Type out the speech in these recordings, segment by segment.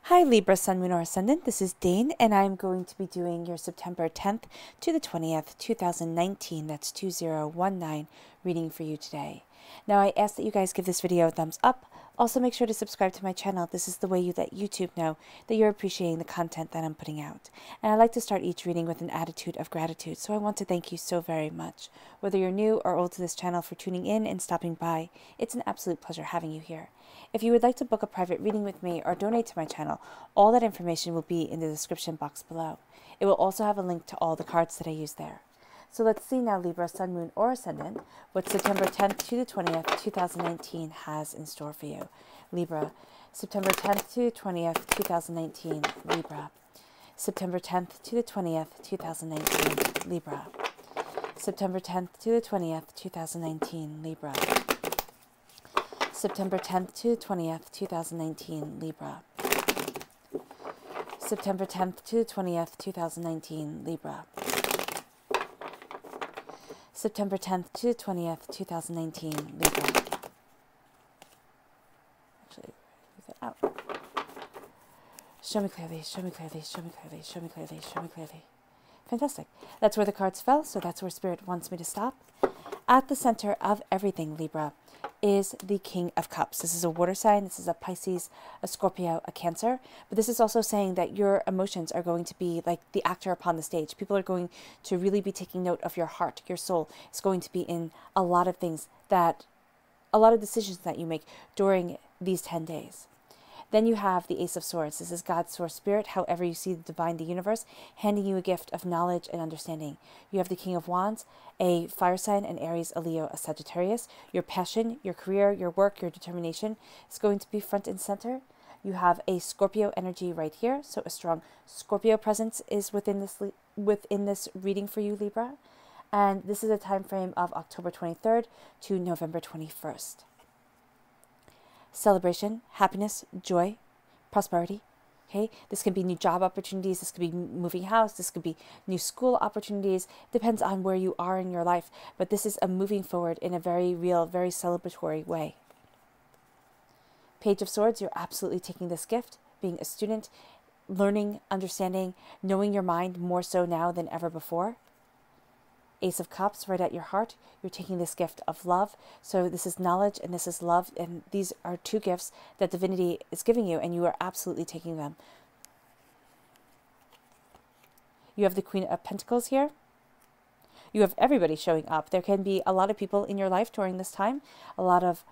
Hi Libra, Sun, Moon, or Ascendant. This is Dane, and I'm going to be doing your September 10th to the 20th, 2019, that's 2019, reading for you today. Now, I ask that you guys give this video a thumbs up. Also, make sure to subscribe to my channel. This is the way you let YouTube know that you're appreciating the content that I'm putting out. And I like to start each reading with an attitude of gratitude, so I want to thank you so very much. Whether you're new or old to this channel, for tuning in and stopping by, it's an absolute pleasure having you here. If you would like to book a private reading with me or donate to my channel, all that information will be in the description box below. It will also have a link to all the cards that I use there. So let's see now, Libra, Sun, Moon, or Ascendant, what September 10th to the 20th, 2019 has in store for you. Libra, September 10th to the 20th, 2019, Libra. September 10th to the 20th, 2019, Libra. September 10th to the 20th, 2019, Libra. September 10th to the 20th, 2019, Libra. September 10th to the 20th, 2019, Libra. September 10th to the 20th, 2019, Libra. Actually, leave that out. Show me clearly, show me clearly, show me clearly, show me clearly, show me clearly. Fantastic. That's where the cards fell, so that's where Spirit wants me to stop. At the center of everything, Libra, is the King of Cups. This is a water sign. This is a Pisces, a Scorpio, a Cancer. But this is also saying that your emotions are going to be like the actor upon the stage. People are going to really be taking note of your heart. Your soul is going to be in a lot of things that, a lot of decisions that you make during these 10 days. Then you have the Ace of Swords. This is God's source spirit, however you see the divine, the universe, handing you a gift of knowledge and understanding. You have the King of Wands, a fire sign, an Aries, a Leo, a Sagittarius. Your passion, your career, your work, your determination is going to be front and center. You have a Scorpio energy right here, so a strong Scorpio presence is within this reading for you, Libra. And this is a time frame of October 23rd to November 21st. Celebration, happiness, joy, prosperity. Okay, this can be new job opportunities. This could be moving house. This could be new school opportunities. Depends on where you are in your life. But this is a moving forward in a very real, very celebratory way. Page of Swords, you're absolutely taking this gift, being a student, learning, understanding, knowing your mind more so now than ever before. Ace of Cups, right at your heart. You're taking this gift of love. So this is knowledge and this is love. And these are two gifts that divinity is giving you, and you are absolutely taking them. You have the Queen of Pentacles here. You have everybody showing up. There can be a lot of people in your life during this time. A lot of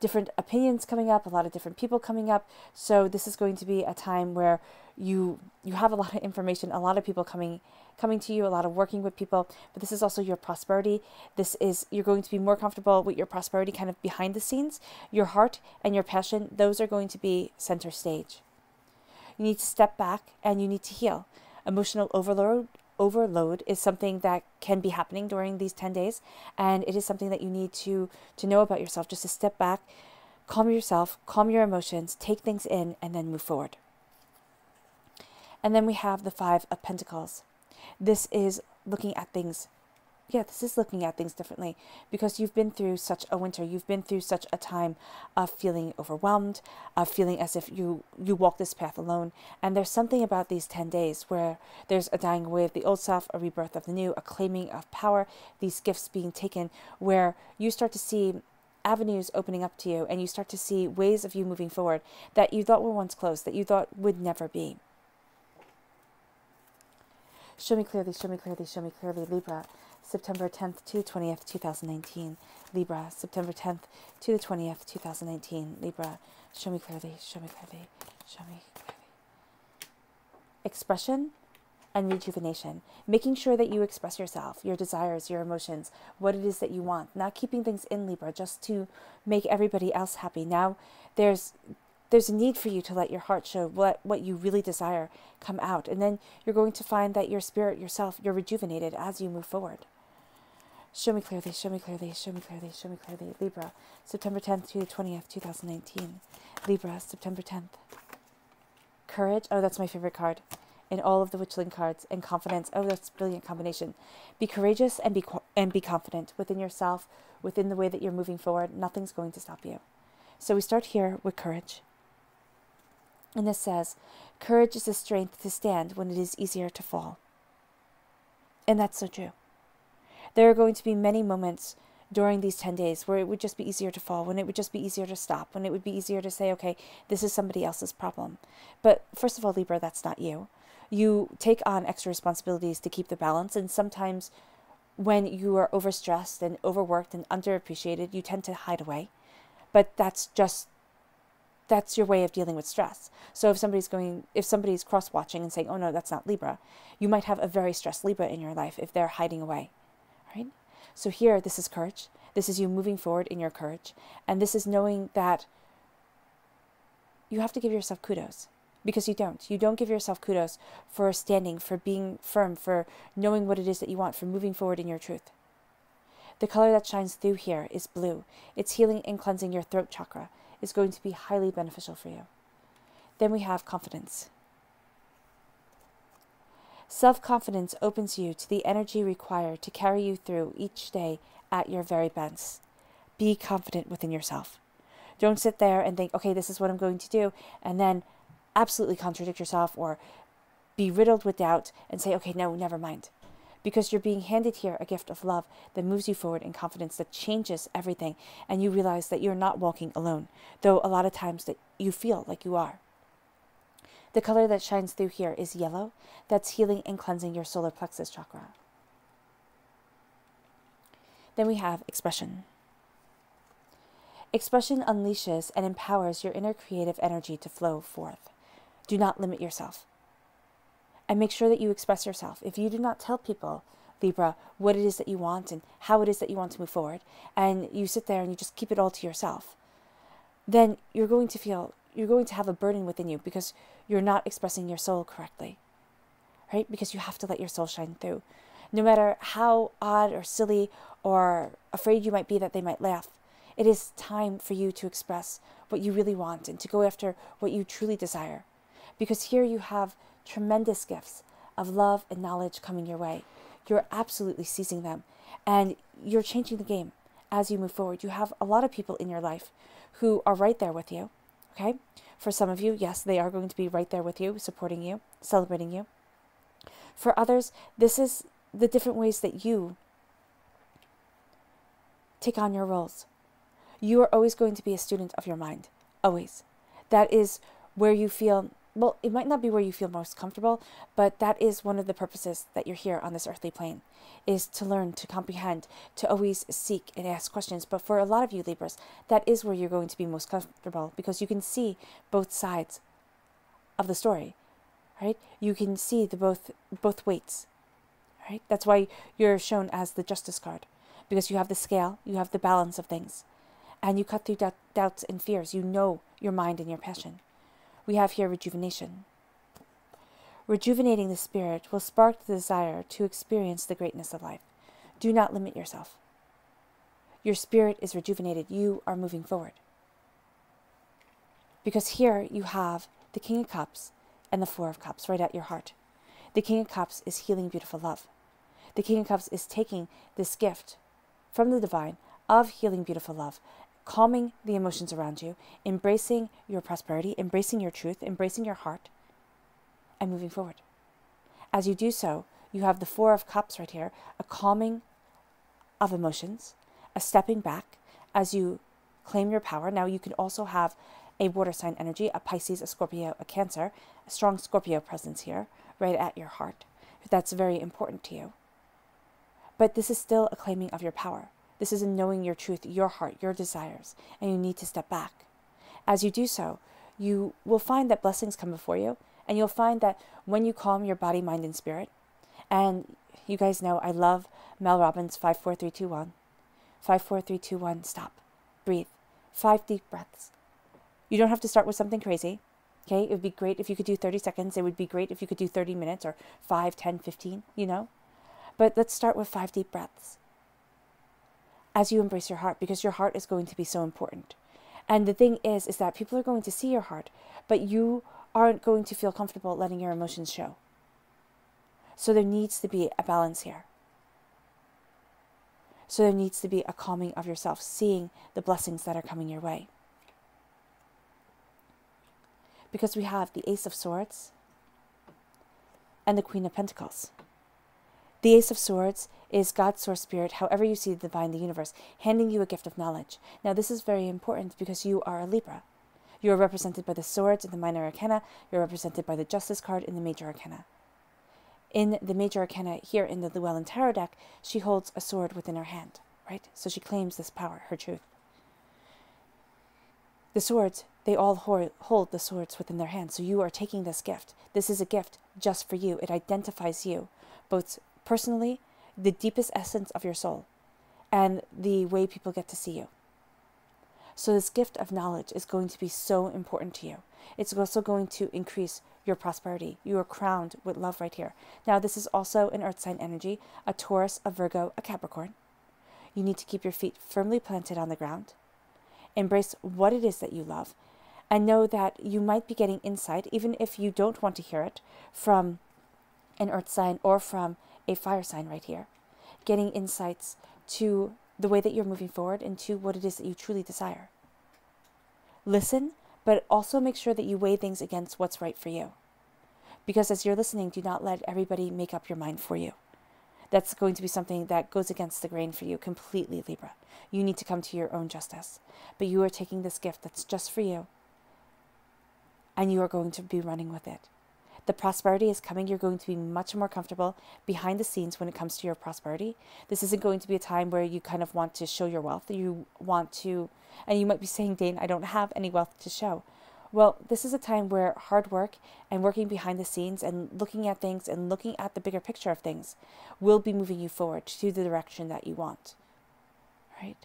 different opinions coming up, a lot of different people coming up. So this is going to be a time where you have a lot of information, a lot of people coming to you, a lot of working with people, but this is also your prosperity. This is, you're going to be more comfortable with your prosperity kind of behind the scenes. Your heart and your passion, those are going to be center stage. You need to step back and you need to heal. Emotional overload is something that can be happening during these 10 days, and it is something that you need to know about yourself, just to step back, calm yourself, calm your emotions, take things in, and then move forward. And then we have the Five of Pentacles. This is looking at things. Yeah, this is looking at things differently, because you've been through such a winter. You've been through such a time of feeling overwhelmed, of feeling as if you walk this path alone. And there's something about these 10 days where there's a dying away of the old self, a rebirth of the new, a claiming of power, these gifts being taken, where you start to see avenues opening up to you, and you start to see ways of you moving forward that you thought were once closed, that you thought would never be. Show me clearly, show me clearly, show me clearly, Libra. September 10th to 20th, 2019, Libra. September 10th to the 20th, 2019, Libra. Show me clearly, show me clearly, show me clearly. Expression and rejuvenation. Making sure that you express yourself, your desires, your emotions, what it is that you want. Not keeping things in, Libra, just to make everybody else happy. Now there's a need for you to let your heart show what you really desire come out. And then you're going to find that your spirit, yourself, you're rejuvenated as you move forward. Show me clearly, show me clearly, show me clearly, show me clearly. Libra, September 10th to the 20th, 2019. Libra, September 10th. Courage, oh, that's my favorite card in all of the Witchling cards. And confidence, oh, that's a brilliant combination. Be courageous and be confident within yourself, within the way that you're moving forward. Nothing's going to stop you. So we start here with courage. And this says, courage is the strength to stand when it is easier to fall. And that's so true. There are going to be many moments during these 10 days where it would just be easier to fall, when it would just be easier to stop, when it would be easier to say, okay, this is somebody else's problem. But first of all, Libra, that's not you. You take on extra responsibilities to keep the balance, and sometimes when you are overstressed and overworked and underappreciated, you tend to hide away. But that's your way of dealing with stress. So if somebody's cross-watching and saying, oh no, that's not Libra, you might have a very stressed Libra in your life if they're hiding away, right? So here, this is courage. This is you moving forward in your courage. And this is knowing that you have to give yourself kudos, because you don't. You don't give yourself kudos for standing, for being firm, for knowing what it is that you want, for moving forward in your truth. The color that shines through here is blue. It's healing and cleansing your throat chakra. It's going to be highly beneficial for you. Then we have confidence. Self-confidence opens you to the energy required to carry you through each day at your very best. Be confident within yourself. Don't sit there and think, okay, this is what I'm going to do, and then absolutely contradict yourself or be riddled with doubt and say, okay, no, never mind. Because you're being handed here a gift of love that moves you forward in confidence, that changes everything, and you realize that you're not walking alone, though a lot of times that you feel like you are. The color that shines through here is yellow. That's healing and cleansing your solar plexus chakra. Then we have expression. Expression unleashes and empowers your inner creative energy to flow forth. Do not limit yourself. And make sure that you express yourself. If you do not tell people, Libra, what it is that you want and how it is that you want to move forward, and you sit there and you just keep it all to yourself, then you're going to have a burden within you because you're not expressing your soul correctly, right? Because you have to let your soul shine through. No matter how odd or silly or afraid you might be that they might laugh, it is time for you to express what you really want and to go after what you truly desire. Because here you have tremendous gifts of love and knowledge coming your way. You're absolutely seizing them, and you're changing the game as you move forward. You have a lot of people in your life who are right there with you, okay? For some of you, yes, they are going to be right there with you, supporting you, celebrating you. For others, this is the different ways that you take on your roles. You are always going to be a student of your mind, always. That is where you feel, well, it might not be where you feel most comfortable, but that is one of the purposes that you're here on this earthly plane, is to learn, to comprehend, to always seek and ask questions. But for a lot of you Libras, that is where you're going to be most comfortable, because you can see both sides of the story, right? You can see the both weights, right? That's why you're shown as the Justice card, because you have the scale, you have the balance of things, and you cut through doubts and fears. You know your mind and your passion. We have here rejuvenation. Rejuvenating the spirit will spark the desire to experience the greatness of life. Do not limit yourself. Your spirit is rejuvenated. You are moving forward. Because here you have the King of Cups and the Four of Cups right at your heart. The King of Cups is healing beautiful love. The King of Cups is taking this gift from the divine of healing beautiful love, calming the emotions around you, embracing your prosperity, embracing your truth, embracing your heart, and moving forward. As you do so, you have the Four of Cups right here, a calming of emotions, a stepping back as you claim your power. Now you can also have a water sign energy, a Pisces, a Scorpio, a Cancer, a strong Scorpio presence here, right at your heart. That's very important to you. But this is still a claiming of your power. This is a knowing your truth, your heart, your desires, and you need to step back. As you do so, you will find that blessings come before you, and you'll find that when you calm your body, mind, and spirit, and you guys know I love Mel Robbins' 5-4-3-2-1. 5-4-3-2-1, stop, breathe, 5 deep breaths. You don't have to start with something crazy, okay? It would be great if you could do 30 seconds. It would be great if you could do 30 minutes or 5, 10, 15, you know? But let's start with 5 deep breaths as you embrace your heart, because your heart is going to be so important. And the thing is that people are going to see your heart, but you aren't going to feel comfortable letting your emotions show. So there needs to be a balance here. So there needs to be a calming of yourself, seeing the blessings that are coming your way. because we have the Ace of Swords and the Queen of Pentacles. The Ace of Swords is God's source spirit, however you see the divine, the universe, handing you a gift of knowledge. Now, this is very important because you are a Libra. You are represented by the swords in the minor arcana. You're represented by the Justice card in the major arcana. In the major arcana here in the Llewellyn Tarot deck, she holds a sword within her hand, right? So she claims this power, her truth. The swords, they all hold the swords within their hands. So you are taking this gift. This is a gift just for you. It identifies you, both personally, the deepest essence of your soul, and the way people get to see you. So this gift of knowledge is going to be so important to you. It's also going to increase your prosperity. You are crowned with love right here. Now, this is also an earth sign energy, a Taurus, a Virgo, a Capricorn. You need to keep your feet firmly planted on the ground. Embrace what it is that you love, and know that you might be getting insight, even if you don't want to hear it, from an earth sign or from a fire sign right here. Getting insights to the way that you're moving forward and to what it is that you truly desire. Listen, but also make sure that you weigh things against what's right for you. Because as you're listening, do not let everybody make up your mind for you. That's going to be something that goes against the grain for you completely, Libra. You need to come to your own justice. But you are taking this gift that's just for you, and you are going to be running with it. The prosperity is coming. You're going to be much more comfortable behind the scenes when it comes to your prosperity. This isn't going to be a time where you kind of want to show your wealth. You want to, and you might be saying, Dane, I don't have any wealth to show. Well, this is a time where hard work and working behind the scenes and looking at things and looking at the bigger picture of things will be moving you forward to the direction that you want, right?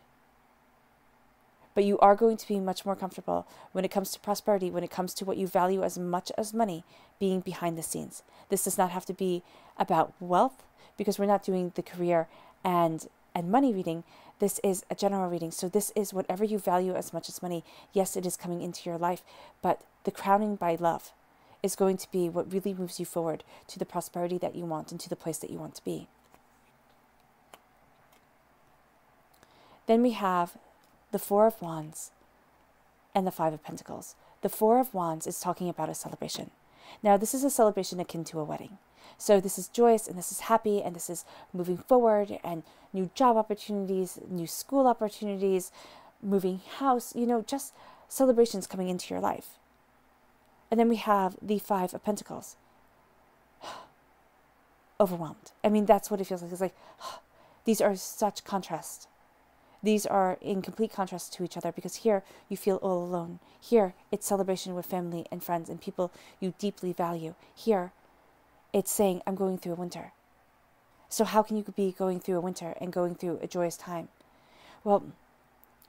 But you are going to be much more comfortable when it comes to prosperity, when it comes to what you value as much as money, being behind the scenes. This does not have to be about wealth, because we're not doing the career and money reading. This is a general reading. So this is whatever you value as much as money. Yes, it is coming into your life, but the crowning by love is going to be what really moves you forward to the prosperity that you want and to the place that you want to be. Then we have the Four of Wands and the Five of Pentacles. The Four of Wands is talking about a celebration. Now, this is a celebration akin to a wedding. So this is joyous, and this is happy, and this is moving forward, and new job opportunities, new school opportunities, moving house, just celebrations coming into your life. And then we have the Five of Pentacles. Overwhelmed. I mean, that's what it feels like. It's like, these are such contrast. These are in complete contrast to each other, because here you feel all alone. Here it's celebration with family and friends and people you deeply value. Here it's saying, I'm going through a winter. So how can you be going through a winter and going through a joyous time? Well,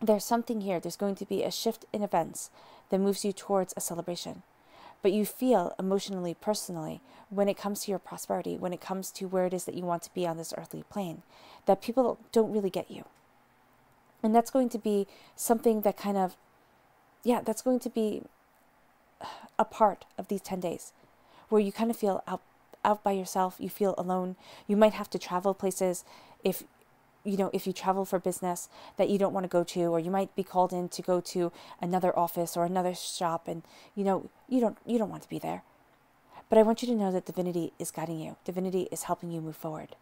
there's something here. There's going to be a shift in events that moves you towards a celebration. But you feel emotionally, personally, when it comes to your prosperity, when it comes to where it is that you want to be on this earthly plane, that people don't really get you. And that's going to be something that that's going to be a part of these 10 days where you kind of feel out by yourself. You feel alone. You might have to travel places if you travel for business that you don't want to go to, or you might be called in to go to another office or another shop, and you don't want to be there. But I want you to know that divinity is guiding you. Divinity is helping you move forward.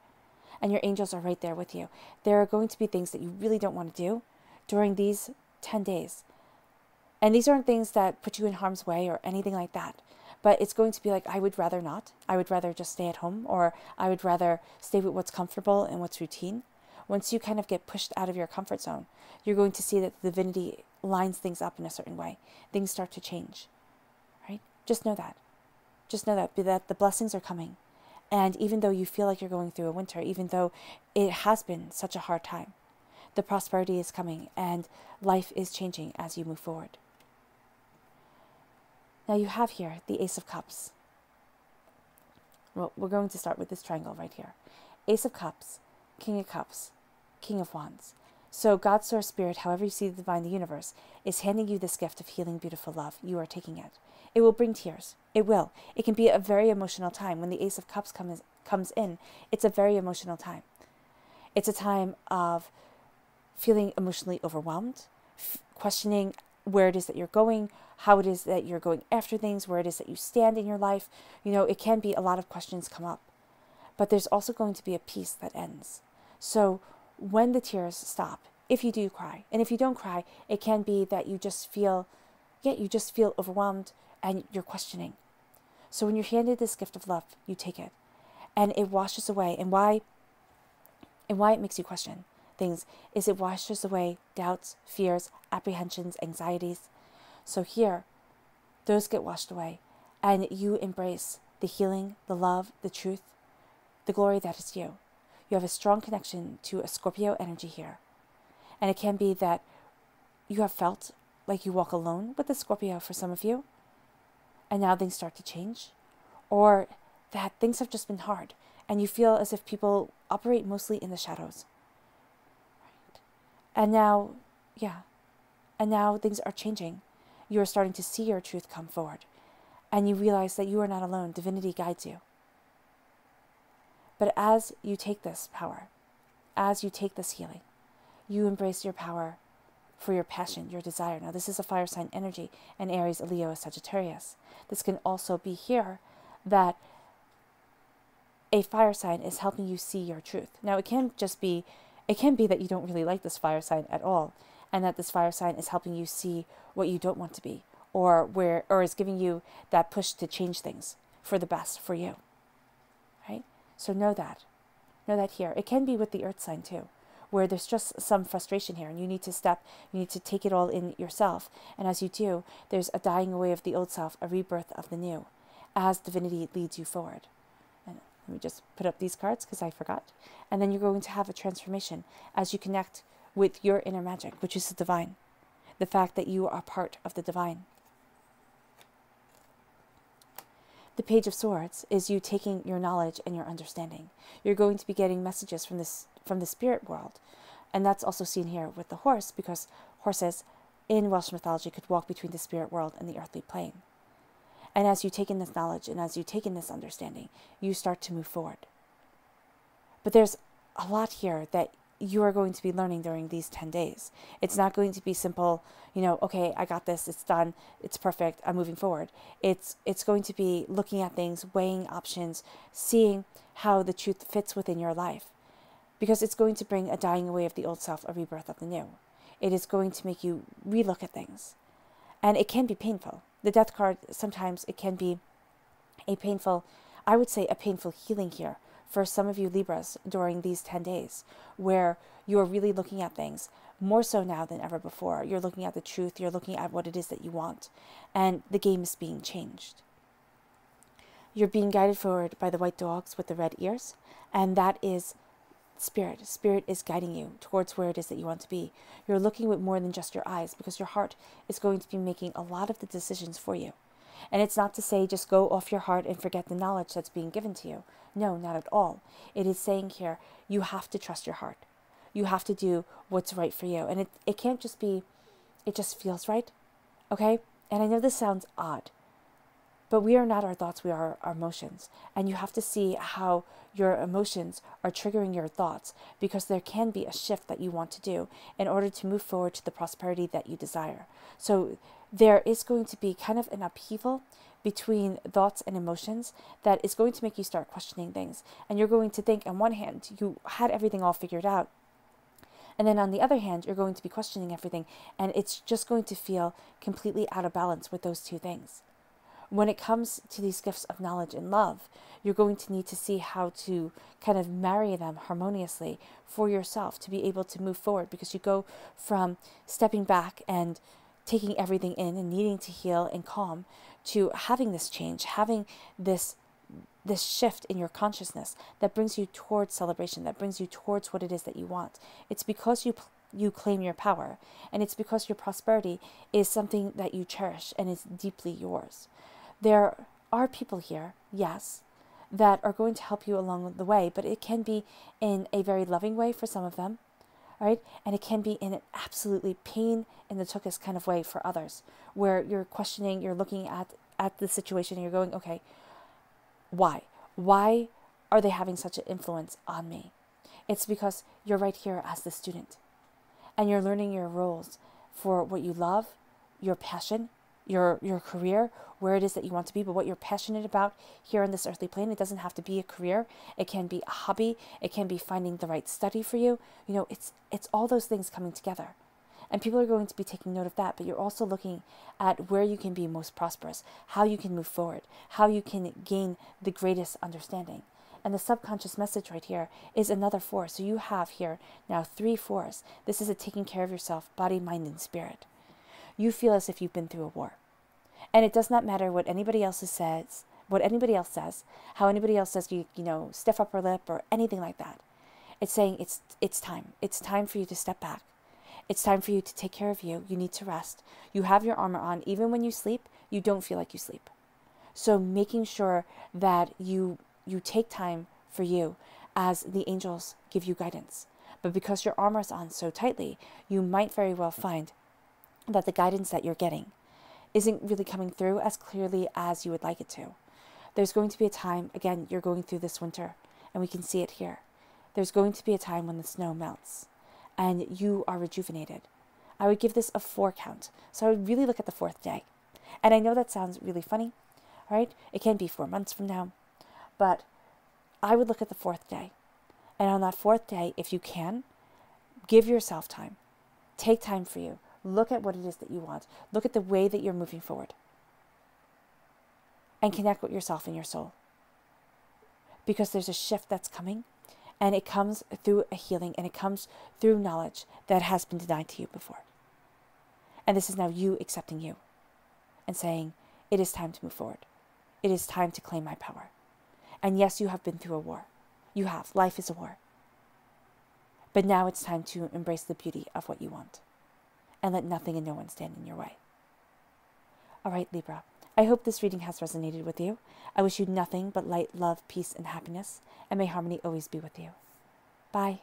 And your angels are right there with you. There are going to be things that you really don't want to do during these 10 days. And these aren't things that put you in harm's way or anything like that. But it's going to be like, I would rather not. I would rather just stay at home, or I would rather stay with what's comfortable and what's routine. Once you kind of get pushed out of your comfort zone, you're going to see that the divinity lines things up in a certain way. Things start to change, right? Just know that. Just know that the blessings are coming. And even though you feel like you're going through a winter, even though it has been such a hard time, the prosperity is coming and life is changing as you move forward. Now you have here the Ace of Cups. Well, we're going to start with this triangle right here. Ace of Cups, King of Cups, King of Wands. So God's source spirit, however you see the divine, the universe, is handing you this gift of healing, beautiful love. You are taking it. It will bring tears. It will. It can be a very emotional time. When the Ace of Cups comes in, it's a very emotional time. It's a time of feeling emotionally overwhelmed, questioning where it is that you're going, how it is that you're going after things, where it is that you stand in your life. It can be a lot of questions come up. But there's also going to be a peace that ends. So when the tears stop, if you do cry, and if you don't cry, it can be that you just feel overwhelmed and you're questioning. So when you're handed this gift of love, you take it and it washes away. And why it makes you question things is it washes away doubts, fears, apprehensions, anxieties. So here, those get washed away and you embrace the healing, the love, the truth, the glory that is you. You have a strong connection to a Scorpio energy here. And it can be that you have felt like you walk alone with the Scorpio for some of you, and now things start to change, or that things have just been hard, and you feel as if people operate mostly in the shadows. Right? And now things are changing. You are starting to see your truth come forward, and you realize that you are not alone. Divinity guides you. But as you take this power, as you take this healing, you embrace your power for your passion, your desire. Now, this is a fire sign energy, and Aries, Leo, Sagittarius. This can also be here that a fire sign is helping you see your truth. Now, it can be that you don't really like this fire sign at all, and that this fire sign is helping you see what you don't want to be, or is giving you that push to change things for the best for you. Right? So know that here. It can be with the earth sign too, where there's just some frustration here and you need to take it all in yourself. And as you do, there's a dying away of the old self, a rebirth of the new, as divinity leads you forward. And let me just put up these cards because I forgot. And then you're going to have a transformation as you connect with your inner magic, which is the divine. The fact that you are part of the divine. The Page of Swords is you taking your knowledge and your understanding. You're going to be getting messages from the spirit world. And that's also seen here with the horse, because horses in Welsh mythology could walk between the spirit world and the earthly plane. And as you take in this knowledge and as you take in this understanding, you start to move forward. But there's a lot here that you are going to be learning during these 10 days. It's not going to be simple, okay, I got this, it's done, it's perfect, I'm moving forward. It's going to be looking at things, weighing options, seeing how the truth fits within your life. Because it's going to bring a dying away of the old self, a rebirth of the new. It is going to make you relook at things. And it can be painful. The death card, sometimes it can be a painful healing here for some of you Libras during these 10 days, where you are really looking at things more so now than ever before. You're looking at the truth, you're looking at what it is that you want, and the game is being changed. You're being guided forward by the white dogs with the red ears, and that is Spirit. Spirit is guiding you towards where it is that you want to be. You're looking with more than just your eyes, because your heart is going to be making a lot of the decisions for you. And it's not to say just go off your heart and forget the knowledge that's being given to you. No, not at all. It is saying here, you have to trust your heart. You have to do what's right for you. And it can't just be, it just feels right. Okay? And I know this sounds odd, but we are not our thoughts, we are our emotions. And you have to see how your emotions are triggering your thoughts, because there can be a shift that you want to do in order to move forward to the prosperity that you desire. So there is going to be kind of an upheaval between thoughts and emotions that is going to make you start questioning things. And you're going to think, on one hand, you had everything all figured out. And then on the other hand, you're going to be questioning everything. And it's just going to feel completely out of balance with those two things. When it comes to these gifts of knowledge and love, you're going to need to see how to kind of marry them harmoniously for yourself to be able to move forward, because you go from stepping back and taking everything in and needing to heal and calm to having this change, having this shift in your consciousness that brings you towards celebration, that brings you towards what it is that you want. It's because you claim your power, and it's because your prosperity is something that you cherish and is deeply yours. There are people here, yes, that are going to help you along the way, but it can be in a very loving way for some of them, right? And it can be in an absolutely pain in the tuchus kind of way for others, where you're questioning, you're looking at the situation and you're going, okay, why? Why are they having such an influence on me? It's because you're right here as the student, and you're learning your roles for what you love, your passion, your career, where it is that you want to be, but what you're passionate about here on this earthly plane. It doesn't have to be a career. It can be a hobby. It can be finding the right study for you. You know, it's all those things coming together. And people are going to be taking note of that, but you're also looking at where you can be most prosperous, how you can move forward, how you can gain the greatest understanding. And the subconscious message right here is another 4. So you have here now 3 4s. This is a taking care of yourself, body, mind, and spirit. You feel as if you've been through a war. And it does not matter what anybody else says, how anybody else says you know, stiff upper lip or anything like that. It's saying it's time. It's time for you to step back. It's time for you to take care of you. You need to rest. You have your armor on. Even when you sleep, you don't feel like you sleep. So making sure that you take time for you as the angels give you guidance. But because your armor is on so tightly, you might very well find that the guidance that you're getting isn't really coming through as clearly as you would like it to. There's going to be a time, again, you're going through this winter, and we can see it here. There's going to be a time when the snow melts, and you are rejuvenated. I would give this a 4 count. So I would really look at the 4th day. And I know that sounds really funny, right? It can be 4 months from now, but I would look at the 4th day. And on that 4th day, if you can, give yourself time. Take time for you. Look at what it is that you want. Look at the way that you're moving forward. And connect with yourself and your soul. Because there's a shift that's coming. And it comes through a healing. And it comes through knowledge that has been denied to you before. And this is now you accepting you. And saying, it is time to move forward. It is time to claim my power. And yes, you have been through a war. You have. Life is a war. But now it's time to embrace the beauty of what you want. And let nothing and no one stand in your way. All right, Libra. I hope this reading has resonated with you. I wish you nothing but light, love, peace, and happiness. And may harmony always be with you. Bye.